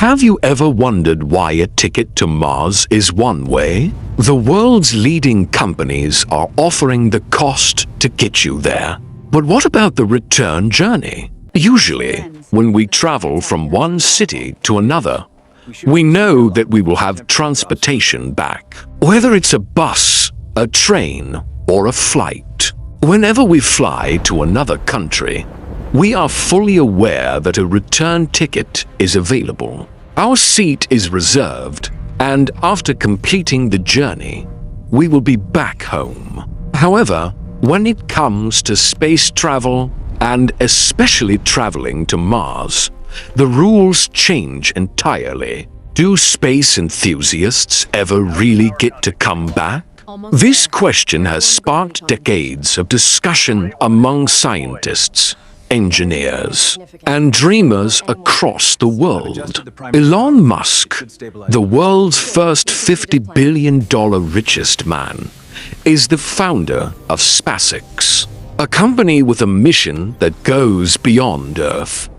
Have you ever wondered why a ticket to Mars is one way? The world's leading companies are offering the cost to get you there. But what about the return journey? Usually, when we travel from one city to another, we know that we will have transportation back. Whether it's a bus, a train, or a flight. Whenever we fly to another country, we are fully aware that a return ticket is available. Our seat is reserved, and after completing the journey, we will be back home. However, when it comes to space travel, and especially traveling to Mars, the rules change entirely. Do space enthusiasts ever really get to come back? This question has sparked decades of discussion among scientists, engineers, and dreamers across the world. Elon Musk, the world's first $50 billion richest man, is the founder of SpaceX, a company with a mission that goes beyond Earth,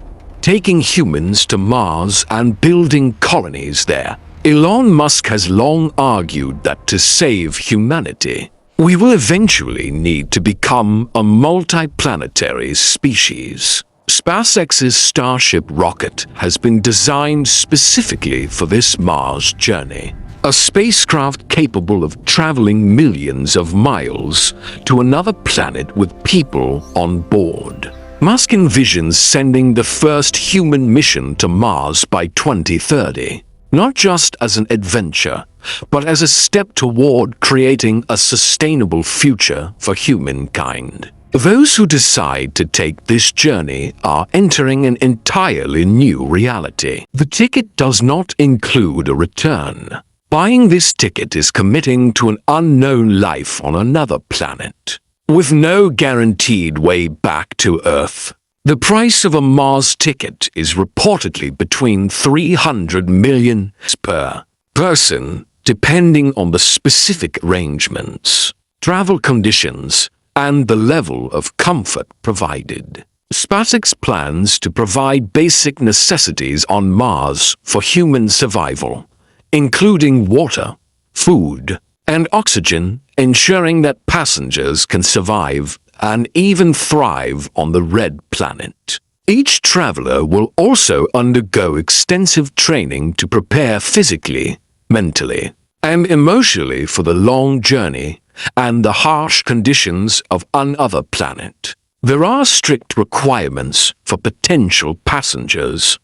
taking humans to Mars and building colonies there. Elon Musk has long argued that to save humanity, we will eventually need to become a multiplanetary species. SpaceX's Starship rocket has been designed specifically for this Mars journey, a spacecraft capable of traveling millions of miles to another planet with people on board. Musk envisions sending the first human mission to Mars by 2030. Not just as an adventure, but as a step toward creating a sustainable future for humankind. Those who decide to take this journey are entering an entirely new reality. The ticket does not include a return. Buying this ticket is committing to an unknown life on another planet, with no guaranteed way back to Earth. The price of a Mars ticket is reportedly between $300 million per person, depending on the specific arrangements, travel conditions, and the level of comfort provided. SpaceX plans to provide basic necessities on Mars for human survival, including water, food, and oxygen, ensuring that passengers can survive and even thrive on the red planet. Each traveler will also undergo extensive training to prepare physically, mentally, and emotionally for the long journey and the harsh conditions of another planet. There are strict requirements for potential passengers.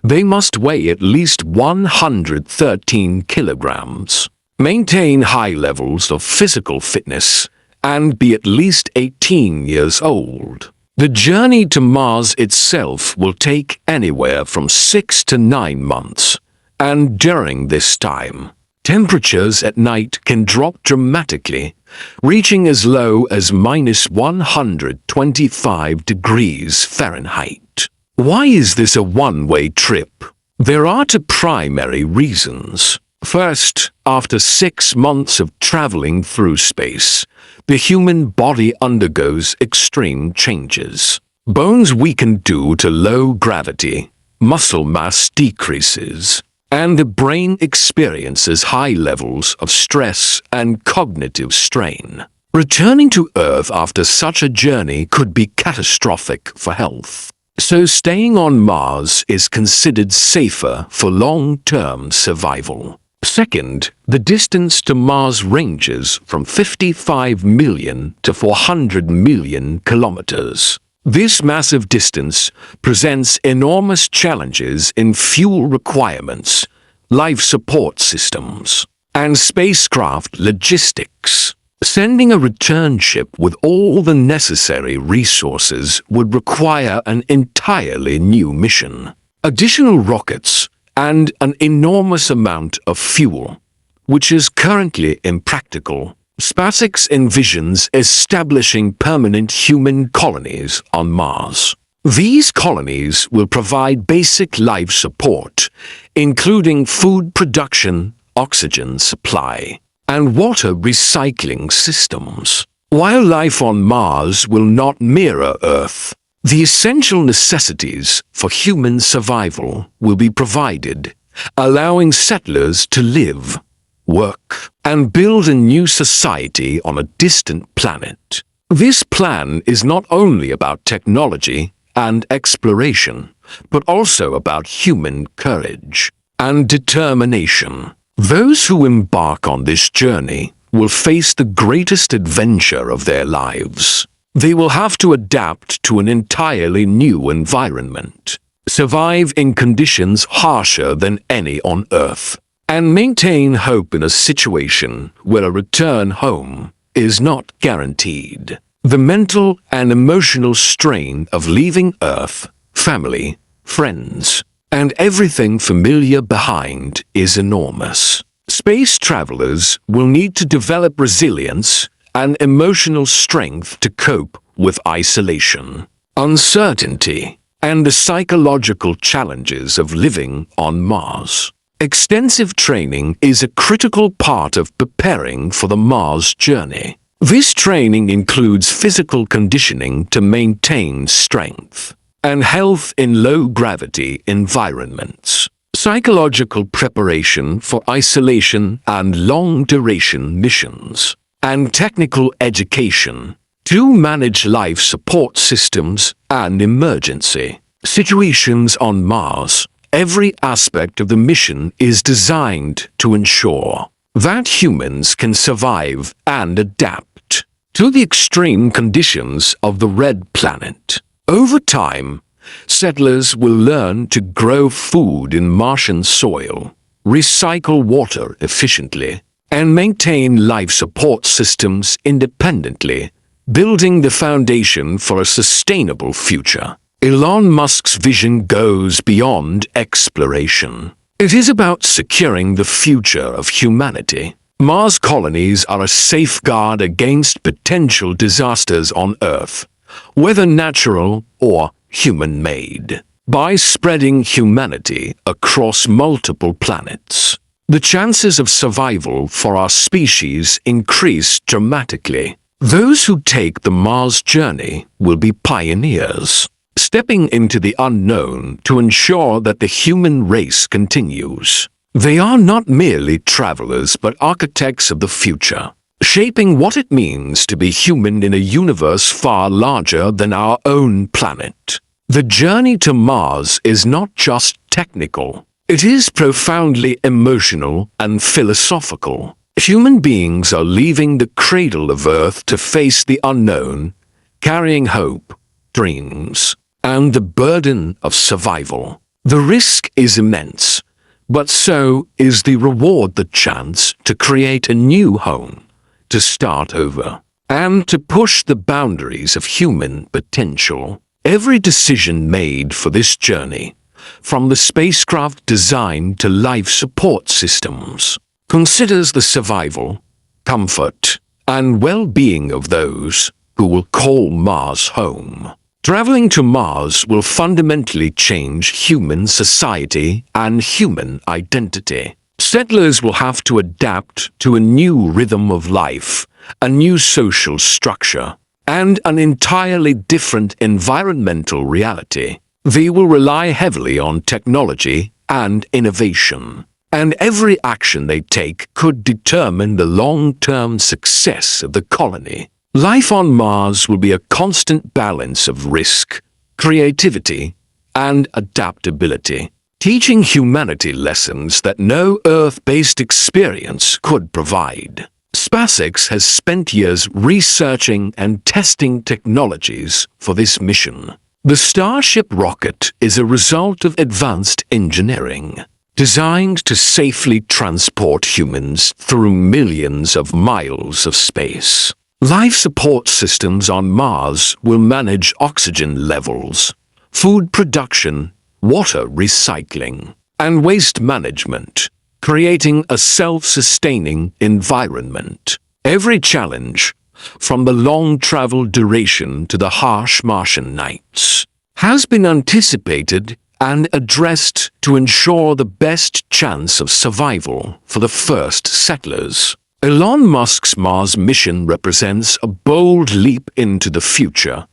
They must weigh at least 113 kilograms, maintain high levels of physical fitness, and be at least 18 years old. The journey to Mars itself will take anywhere from 6 to 9 months, and during this time, temperatures at night can drop dramatically, reaching as low as -125 degrees Fahrenheit. Why is this a one-way trip? There are two primary reasons. First, after 6 months of traveling through space, the human body undergoes extreme changes. Bones weaken due to low gravity, muscle mass decreases, and the brain experiences high levels of stress and cognitive strain. Returning to Earth after such a journey could be catastrophic for health. So staying on Mars is considered safer for long-term survival. Second, the distance to Mars ranges from 55 million to 400 million kilometers. This massive distance presents enormous challenges in fuel requirements, life support systems, and spacecraft logistics. Sending a return ship with all the necessary resources would require an entirely new mission. Additional rockets, and an enormous amount of fuel, which is currently impractical. SpaceX envisions establishing permanent human colonies on Mars. These colonies will provide basic life support, including food production, oxygen supply, and water recycling systems. While life on Mars will not mirror Earth, the essential necessities for human survival will be provided, allowing settlers to live, work, and build a new society on a distant planet. This plan is not only about technology and exploration, but also about human courage and determination. Those who embark on this journey will face the greatest adventure of their lives. They will have to adapt to an entirely new environment, survive in conditions harsher than any on Earth, and maintain hope in a situation where a return home is not guaranteed. The mental and emotional strain of leaving Earth, family, friends, and everything familiar behind is enormous. Space travelers will need to develop resilience and emotional strength to cope with isolation, uncertainty, and the psychological challenges of living on Mars. Extensive training is a critical part of preparing for the Mars journey. This training includes physical conditioning to maintain strength and health in low-gravity environments, psychological preparation for isolation and long-duration missions, and technical education to manage life support systems and emergency situations on Mars. Every aspect of the mission is designed to ensure that humans can survive and adapt to the extreme conditions of the Red Planet. Over time, settlers will learn to grow food in Martian soil, recycle water efficiently, and maintain life support systems independently, building the foundation for a sustainable future. Elon Musk's vision goes beyond exploration. It is about securing the future of humanity. Mars colonies are a safeguard against potential disasters on Earth, whether natural or human-made. By spreading humanity across multiple planets, the chances of survival for our species increase dramatically. Those who take the Mars journey will be pioneers, stepping into the unknown to ensure that the human race continues. They are not merely travelers but architects of the future, shaping what it means to be human in a universe far larger than our own planet. The journey to Mars is not just technical. It is profoundly emotional and philosophical. Human beings are leaving the cradle of Earth to face the unknown, carrying hope, dreams, and the burden of survival. The risk is immense, but so is the reward, the chance to create a new home, to start over, and to push the boundaries of human potential. Every decision made for this journey, from the spacecraft design to life support systems, considers the survival, comfort, and well-being of those who will call Mars home. Traveling to Mars will fundamentally change human society and human identity. Settlers will have to adapt to a new rhythm of life, a new social structure, and an entirely different environmental reality. They will rely heavily on technology and innovation, and every action they take could determine the long-term success of the colony. Life on Mars will be a constant balance of risk, creativity, and adaptability, teaching humanity lessons that no Earth-based experience could provide. SpaceX has spent years researching and testing technologies for this mission. The Starship rocket is a result of advanced engineering, designed to safely transport humans through millions of miles of space. Life support systems on Mars will manage oxygen levels, food production, water recycling, and waste management, creating a self-sustaining environment. Every challenge, from the long travel duration to the harsh Martian nights, has been anticipated and addressed to ensure the best chance of survival for the first settlers. Elon Musk's Mars mission represents a bold leap into the future,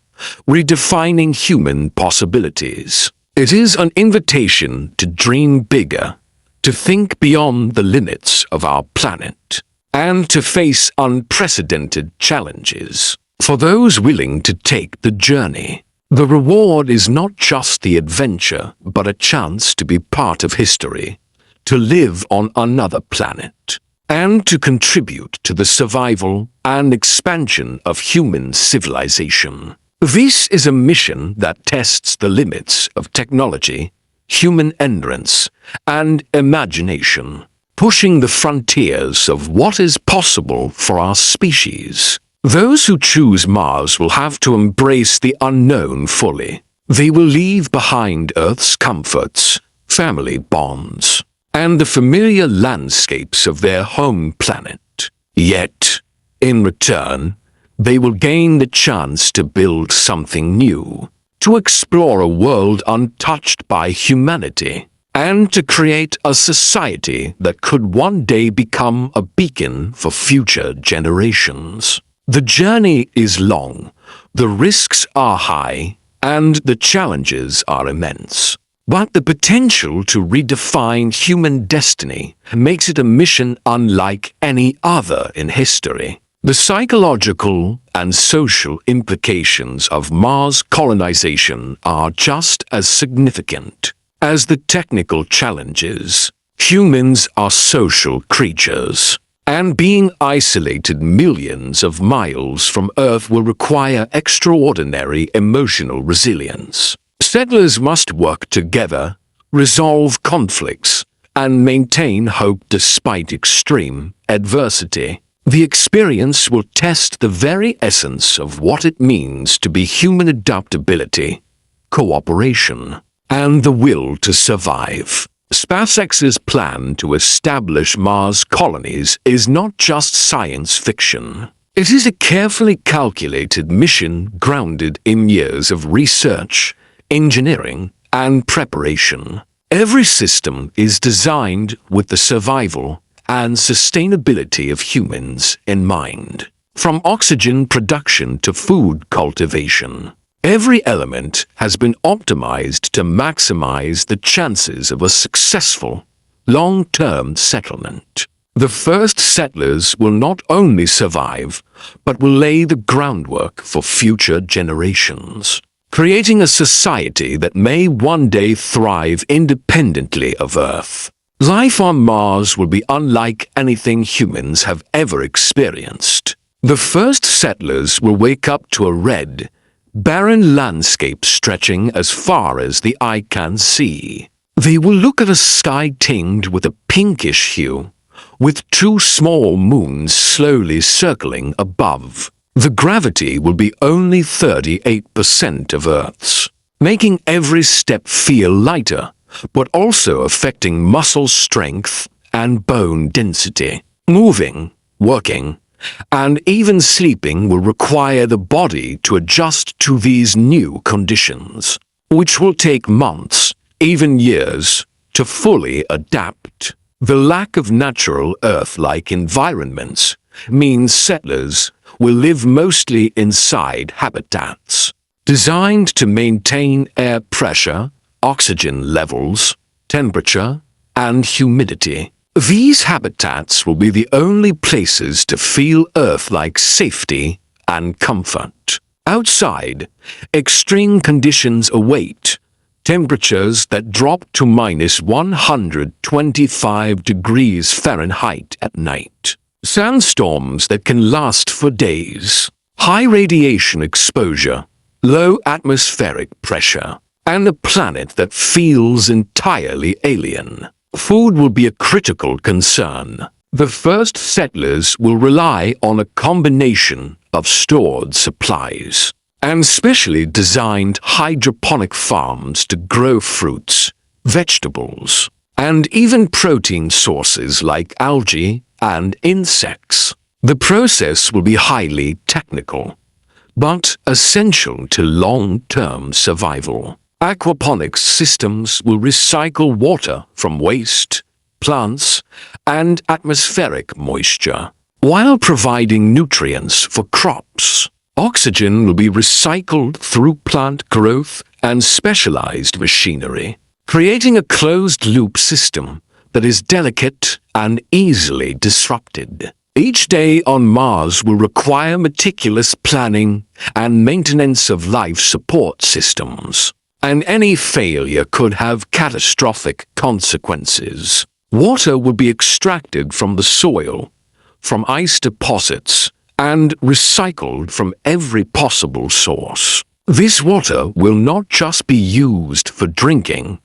redefining human possibilities. It is an invitation to dream bigger, to think beyond the limits of our planet, and to face unprecedented challenges. For those willing to take the journey, the reward is not just the adventure, but a chance to be part of history, to live on another planet, and to contribute to the survival and expansion of human civilization. This is a mission that tests the limits of technology, human endurance, and imagination, pushing the frontiers of what is possible for our species. Those who choose Mars will have to embrace the unknown fully. They will leave behind Earth's comforts, family bonds, and the familiar landscapes of their home planet. Yet, in return, they will gain the chance to build something new, to explore a world untouched by humanity, and to create a society that could one day become a beacon for future generations. The journey is long, the risks are high, and the challenges are immense. But the potential to redefine human destiny makes it a mission unlike any other in history. The psychological and social implications of Mars colonization are just as significant as the technical challenges. Humans are social creatures, and being isolated millions of miles from Earth will require extraordinary emotional resilience. Settlers must work together, resolve conflicts, and maintain hope despite extreme adversity. The experience will test the very essence of what it means to be human: adaptability, cooperation, and the will to survive. SpaceX's plan to establish Mars colonies is not just science fiction. It is a carefully calculated mission grounded in years of research, engineering, and preparation. Every system is designed with the survival and sustainability of humans in mind. From oxygen production to food cultivation, every element has been optimized to maximize the chances of a successful, long-term settlement. The first settlers will not only survive, but will lay the groundwork for future generations, creating a society that may one day thrive independently of Earth. Life on Mars will be unlike anything humans have ever experienced. The first settlers will wake up to a red, barren landscape stretching as far as the eye can see. They will look at a sky tinged with a pinkish hue, with two small moons slowly circling above. The gravity will be only 38% of Earth's, making every step feel lighter, but also affecting muscle strength and bone density. Moving, working, and even sleeping will require the body to adjust to these new conditions, which will take months, even years, to fully adapt. The lack of natural Earth-like environments means settlers will live mostly inside habitats designed to maintain air pressure, oxygen levels, temperature, and humidity. These habitats will be the only places to feel Earth-like safety and comfort. Outside, extreme conditions await, temperatures that drop to -125 degrees Fahrenheit at night, sandstorms that can last for days, high radiation exposure, low atmospheric pressure, and a planet that feels entirely alien. Food will be a critical concern. The first settlers will rely on a combination of stored supplies and specially designed hydroponic farms to grow fruits, vegetables, and even protein sources like algae and insects. The process will be highly technical, but essential to long-term survival. Aquaponics systems will recycle water from waste, plants, and atmospheric moisture, while providing nutrients for crops. Oxygen will be recycled through plant growth and specialized machinery, creating a closed-loop system that is delicate and easily disrupted. Each day on Mars will require meticulous planning and maintenance of life support systems, and any failure could have catastrophic consequences. Water will be extracted from the soil, from ice deposits, and recycled from every possible source. This water will not just be used for drinking,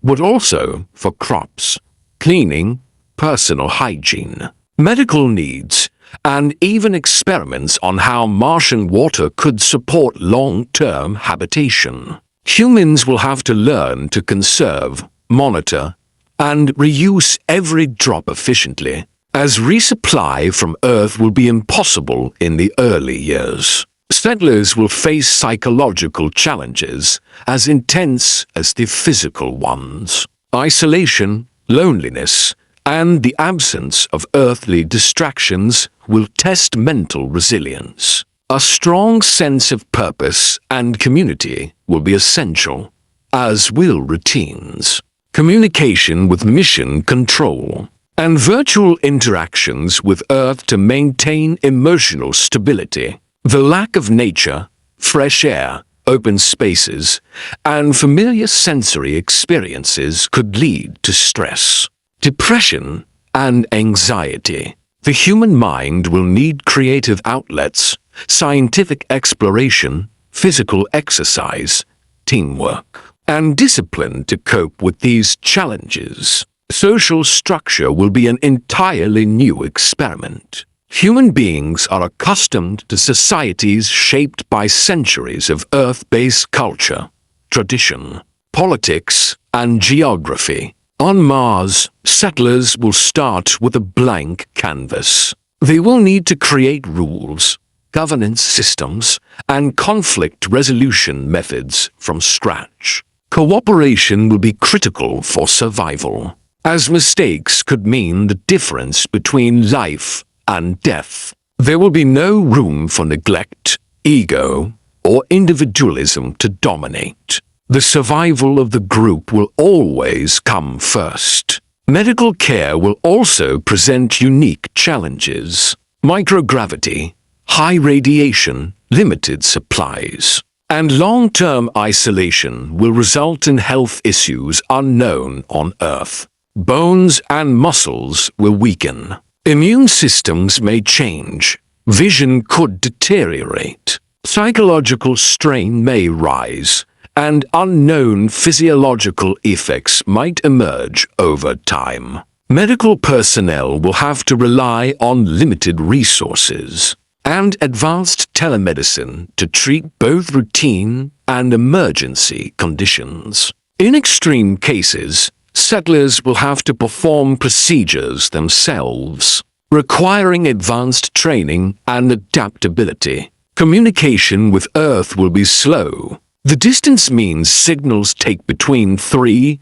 but also for crops, cleaning, personal hygiene, medical needs, and even experiments on how Martian water could support long-term habitation. Humans will have to learn to conserve, monitor, and reuse every drop efficiently, as resupply from Earth will be impossible in the early years. Settlers will face psychological challenges as intense as the physical ones. Isolation, loneliness, and the absence of earthly distractions will test mental resilience. A strong sense of purpose and community will be essential, as will routines, communication with mission control, and virtual interactions with Earth to maintain emotional stability. The lack of nature, fresh air, open spaces, and familiar sensory experiences could lead to stress, depression, and anxiety. The human mind will need creative outlets, scientific exploration, physical exercise, teamwork, and discipline to cope with these challenges. Social structure will be an entirely new experiment. Human beings are accustomed to societies shaped by centuries of Earth-based culture, tradition, politics, and geography. On Mars, settlers will start with a blank canvas. They will need to create rules, governance systems, and conflict resolution methods from scratch. Cooperation will be critical for survival, as mistakes could mean the difference between life and death. There will be no room for neglect, ego, or individualism to dominate. The survival of the group will always come first. Medical care will also present unique challenges. Microgravity, high radiation, limited supplies, and long-term isolation will result in health issues unknown on Earth. Bones and muscles will weaken. Immune systems may change. Vision could deteriorate. Psychological strain may rise, and unknown physiological effects might emerge over time. Medical personnel will have to rely on limited resources and advanced telemedicine to treat both routine and emergency conditions. In extreme cases, settlers will have to perform procedures themselves, requiring advanced training and adaptability. Communication with Earth will be slow. The distance means signals take between 3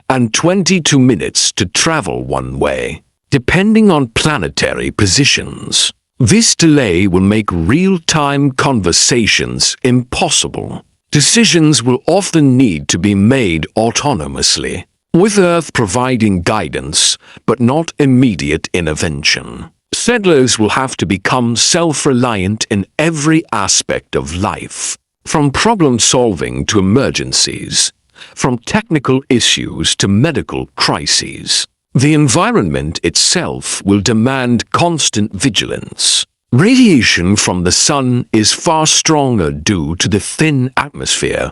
and 22 minutes to travel one way, depending on planetary positions. This delay will make real-time conversations impossible. Decisions will often need to be made autonomously, with Earth providing guidance but not immediate intervention. Settlers will have to become self-reliant in every aspect of life, from problem-solving to emergencies, from technical issues to medical crises. The environment itself will demand constant vigilance. Radiation from the sun is far stronger due to the thin atmosphere,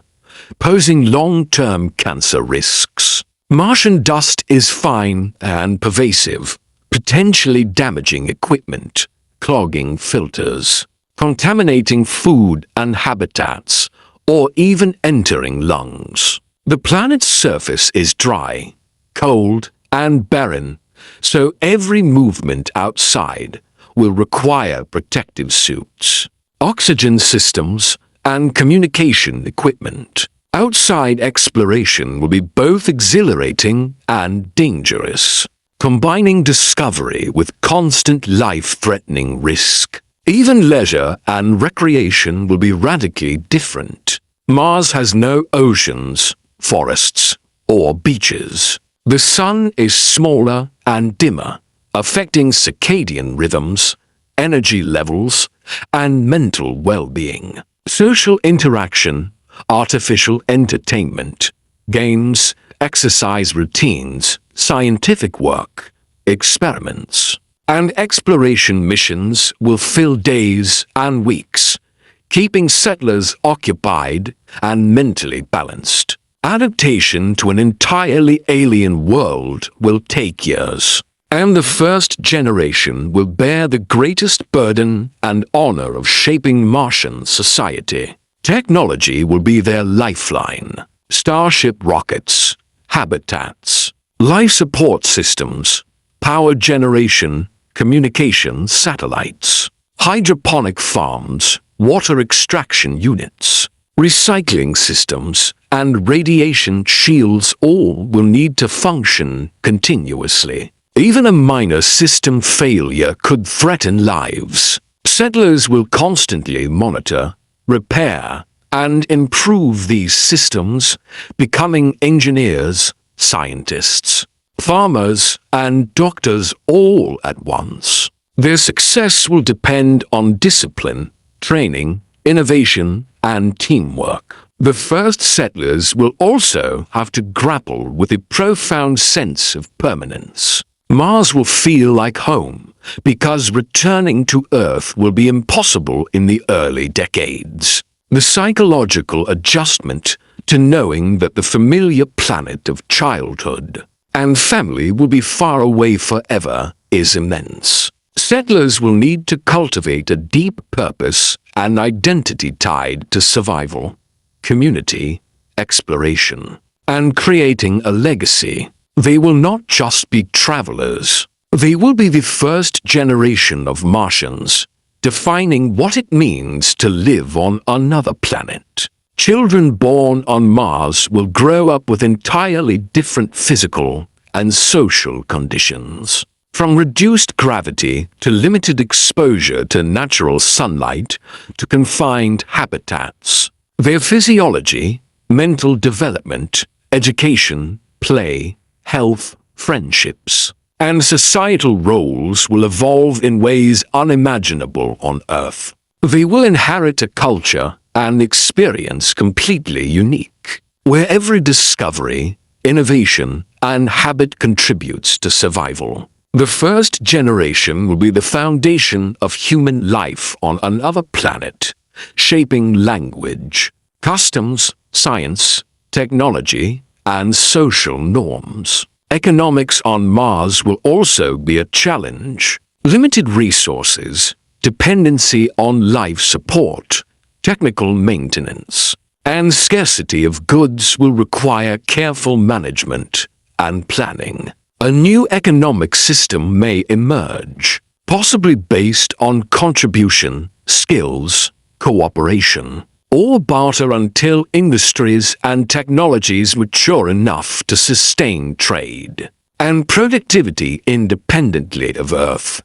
posing long-term cancer risks. Martian dust is fine and pervasive, potentially damaging equipment, clogging filters, contaminating food and habitats, or even entering lungs. The planet's surface is dry, cold, and barren, so every movement outside will require protective suits, oxygen systems, and communication equipment. Outside exploration will be both exhilarating and dangerous, combining discovery with constant life-threatening risk. Even leisure and recreation will be radically different. Mars has no oceans, forests, or beaches. The sun is smaller and dimmer, affecting circadian rhythms, energy levels, and mental well-being. Social interaction, artificial entertainment, games, exercise routines, scientific work, experiments, and exploration missions will fill days and weeks, keeping settlers occupied and mentally balanced. Adaptation to an entirely alien world will take years, and the first generation will bear the greatest burden and honor of shaping Martian society. Technology will be their lifeline. Starship rockets, habitats, life support systems, power generation, communication satellites, hydroponic farms, water extraction units, recycling systems, and radiation shields all will need to function continuously. Even a minor system failure could threaten lives. Settlers will constantly monitor, repair, and improve these systems, becoming engineers, scientists, farmers, and doctors all at once. Their success will depend on discipline, training, innovation, and teamwork. The first settlers will also have to grapple with a profound sense of permanence. Mars will feel like home because returning to Earth will be impossible in the early decades. The psychological adjustment to knowing that the familiar planet of childhood and family will be far away forever is immense. Settlers will need to cultivate a deep purpose and identity tied to survival, community, exploration, and creating a legacy. They will not just be travelers. They will be the first generation of Martians, defining what it means to live on another planet. Children born on Mars will grow up with entirely different physical and social conditions. From reduced gravity to limited exposure to natural sunlight to confined habitats. Their physiology, mental development, education, play, health, friendships, and societal roles will evolve in ways unimaginable on Earth. They will inherit a culture and experience completely unique, where every discovery, innovation, and habit contributes to survival. The first generation will be the foundation of human life on another planet, shaping language, customs, science, technology, and social norms. Economics on Mars will also be a challenge. Limited resources, dependency on life support, technical maintenance, and scarcity of goods will require careful management and planning. A new economic system may emerge, possibly based on contribution, skills, cooperation, or barter until industries and technologies mature enough to sustain trade and productivity independently of Earth.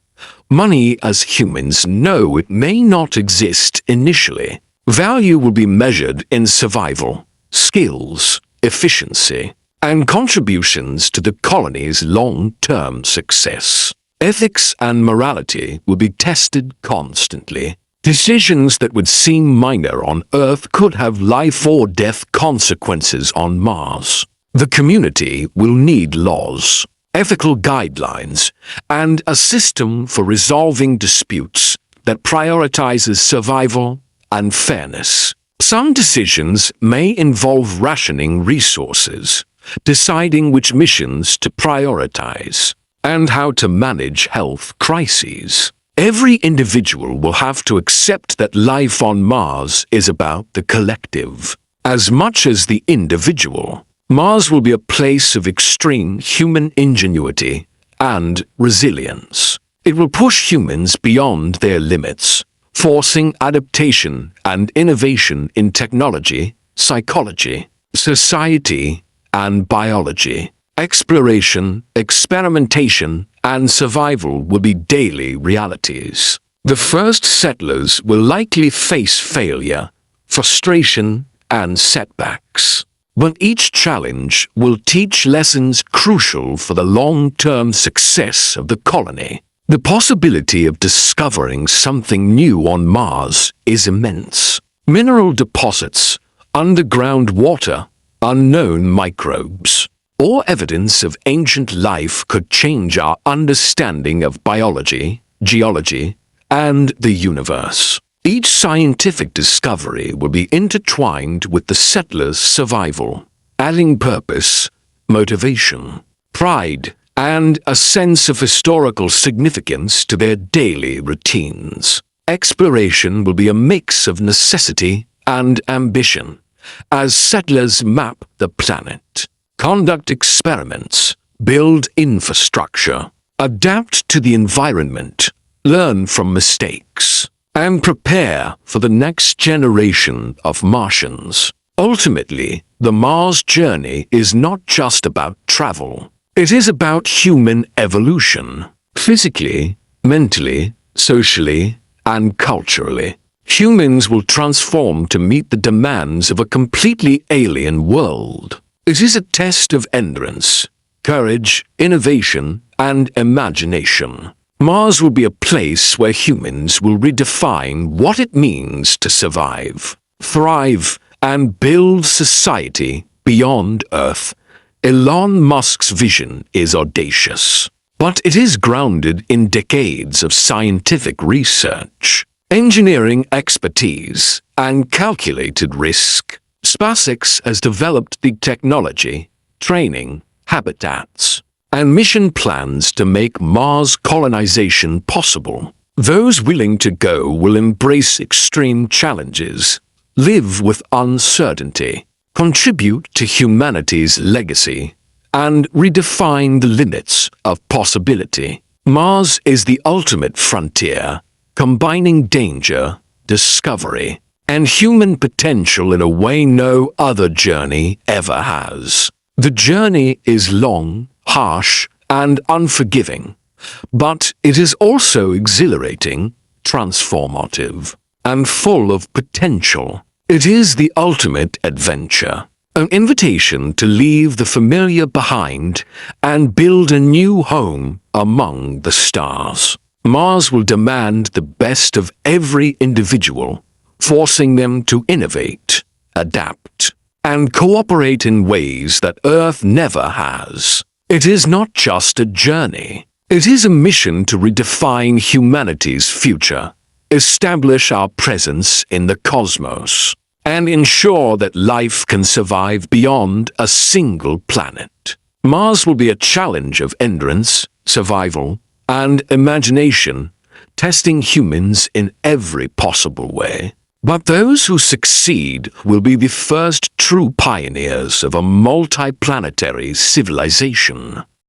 Money as humans know it may not exist initially. Value will be measured in survival, skills, efficiency, and contributions to the colony's long-term success. Ethics and morality will be tested constantly. Decisions that would seem minor on Earth could have life or death consequences on Mars. The community will need laws, ethical guidelines, and a system for resolving disputes that prioritizes survival and fairness. Some decisions may involve rationing resources, deciding which missions to prioritize, and how to manage health crises. Every individual will have to accept that life on Mars is about the collective, as much as the individual. Mars will be a place of extreme human ingenuity and resilience. It will push humans beyond their limits, forcing adaptation and innovation in technology, psychology, society, and biology. Exploration, experimentation, and survival will be daily realities. The first settlers will likely face failure, frustration, and setbacks. but each challenge will teach lessons crucial for the long-term success of the colony. The possibility of discovering something new on Mars is immense. Mineral deposits, underground water, unknown microbes, or evidence of ancient life could change our understanding of biology, geology, and the universe. Each scientific discovery will be intertwined with the settlers' survival, adding purpose, motivation, pride, and a sense of historical significance to their daily routines. Exploration will be a mix of necessity and ambition, as settlers map the planet, conduct experiments, build infrastructure, adapt to the environment, learn from mistakes, and prepare for the next generation of Martians. Ultimately, the Mars journey is not just about travel. It is about human evolution, physically, mentally, socially, and culturally. Humans will transform to meet the demands of a completely alien world. It is a test of endurance, courage, innovation, and imagination. Mars will be a place where humans will redefine what it means to survive, thrive, and build society beyond Earth. Elon Musk's vision is audacious, but it is grounded in decades of scientific research, engineering expertise, and calculated risk. SpaceX has developed the technology, training, habitats, and mission plans to make Mars colonization possible. Those willing to go will embrace extreme challenges, live with uncertainty, contribute to humanity's legacy, and redefine the limits of possibility. Mars is the ultimate frontier, combining danger, discovery, and human potential in a way no other journey ever has. The journey is long, harsh, and unforgiving, but it is also exhilarating, transformative, and full of potential. It is the ultimate adventure, an invitation to leave the familiar behind and build a new home among the stars. Mars will demand the best of every individual, forcing them to innovate, adapt, and cooperate in ways that Earth never has. It is not just a journey. It is a mission to redefine humanity's future, establish our presence in the cosmos, and ensure that life can survive beyond a single planet. Mars will be a challenge of endurance, survival, and imagination, testing humans in every possible way. But those who succeed will be the first true pioneers of a multi-planetary civilization.